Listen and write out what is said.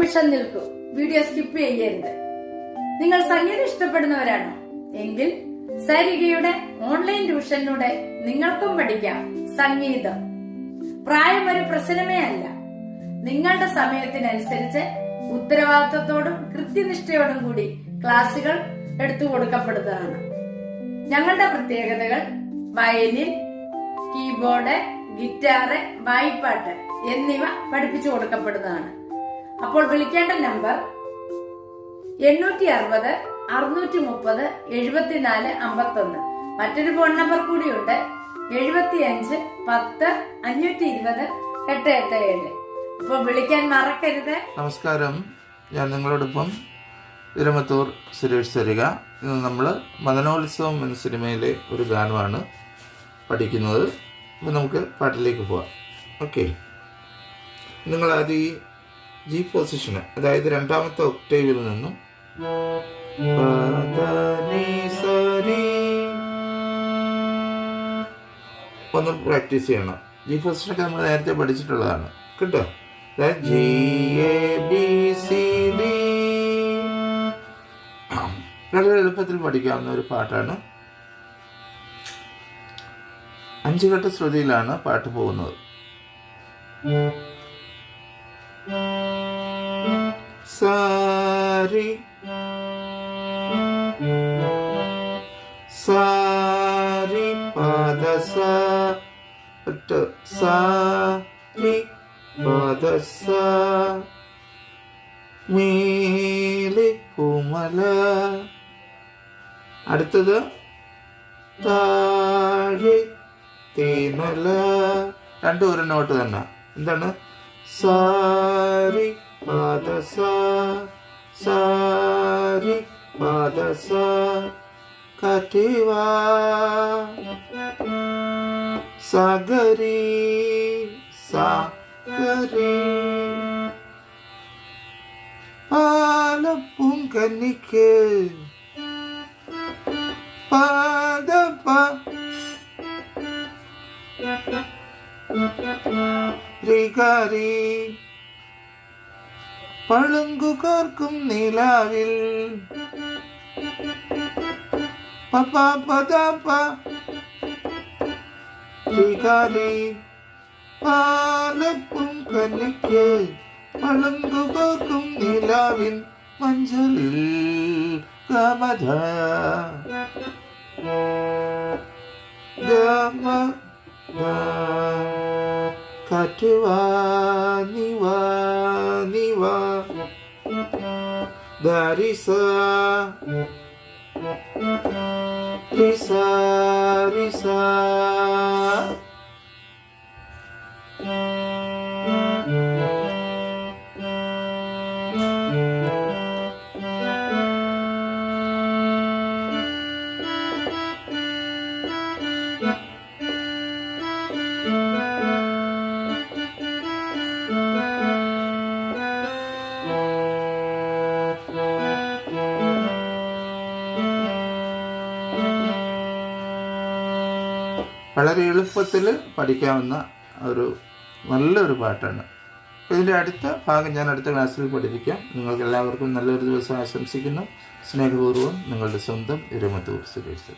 നിമിഷം നിൽക്കൂ, video skip ചെയ്യരുത്. നിങ്ങൾ സംഗീതം ഇഷ്ടപ്പെടുന്നവരാണോ എങ്കിൽ സരിഗയുടെ ഓൺലൈൻ ട്യൂഷനിലൂടെ നിങ്ങൾക്കും പഠിക്കാം സംഗീതം. പ്രായം ഒരു പ്രശ്നമേ അല്ല. നിങ്ങളുടെ സമയത്തിനനുസരിച്ച് ഉത്തരവാദിത്വത്തോടും കൃത്യനിഷ്ഠയോടും കൂടി ക്ലാസുകൾ എടുത്തു കൊടുക്കപ്പെടുന്നതാണ്. ഞങ്ങളുടെ പ്രത്യേകതകൾ വയലിൻ, കീബോർഡ്, ഗിറ്റാറ്, വായ്പാട്ട് എന്നിവ പഠിപ്പിച്ചു കൊടുക്കപ്പെടുന്നതാണ്. അപ്പോൾ വിളിക്കേണ്ട നമ്പർ 860 630 74 51. മറ്റൊരു ഫോൺ നമ്പർ കൂടിയുണ്ട്, 75 10 520 887. അപ്പോൾ വിളിക്കാൻ മറക്കരുത്. നമസ്കാരം, ഞാൻ നിങ്ങളോടൊപ്പം ഇരമത്തൂർ സുരേഷ് സരിക. ഇന്ന് നമ്മൾ മദനോത്സവം എന്ന സിനിമയിലെ ഒരു ഗാനമാണ് പഠിക്കുന്നത്. അപ്പോൾ നമുക്ക് പാട്ടിലേക്ക് പോവാം. ഓക്കെ, നിങ്ങൾ ആദ്യം ഈ ജി പൊസിഷന്, അതായത് രണ്ടാമത്തെ ഒക്ടേവിൽ നിന്നും ഒന്ന് പ്രാക്ടീസ് ചെയ്യണം. ജി പൊസിഷനൊക്കെ നമ്മൾ നേരത്തെ പഠിച്ചിട്ടുള്ളതാണ് കേട്ടോ. G A B C D വളരെ എളുപ്പത്തിൽ പഠിക്കാവുന്ന ഒരു പാട്ടാണ്. 5 ഘട്ട ശ്രുതിയിലാണ് പാട്ട് പോകുന്നത്. സാരി സാരി പദ സാരി പദ സ മേലെ കുമല. അടുത്തത് താഴെ തേനല. രണ്ടും ഒരു നോട്ട് തന്നെ. എന്താണ്? സാരി പദ സാരി പദ സ കഠിവാ സഗരി സഗരി. പാലപ്പും കന്നിക്ക് പാദപ രിഗരി. പളുങ്കുകോർക്കും നിലാവിൽ പദപ രിഗരി. പാലപ്പും കന്നിക്ക് പളുങ്കുകോർക്കും നിലാവിൽ മഞ്ചലിൽ ഗമധ ഗമധ. കറ്റുവാ നിവാ നിവാ ദരിസ റിസ റിസ. വളരെ എളുപ്പത്തിൽ പഠിക്കാവുന്ന ഒരു നല്ലൊരു പാട്ടാണ്. ഇതിൻ്റെ അടുത്ത ഭാഗം ഞാൻ അടുത്ത ക്ലാസ്സിൽ പഠിപ്പിക്കാം. നിങ്ങൾക്ക് എല്ലാവർക്കും നല്ലൊരു ദിവസം ആശംസിക്കുന്നു. സ്നേഹപൂർവ്വം നിങ്ങളുടെ സ്വന്തം ഇരമത്തൂർ സുരേഷ്.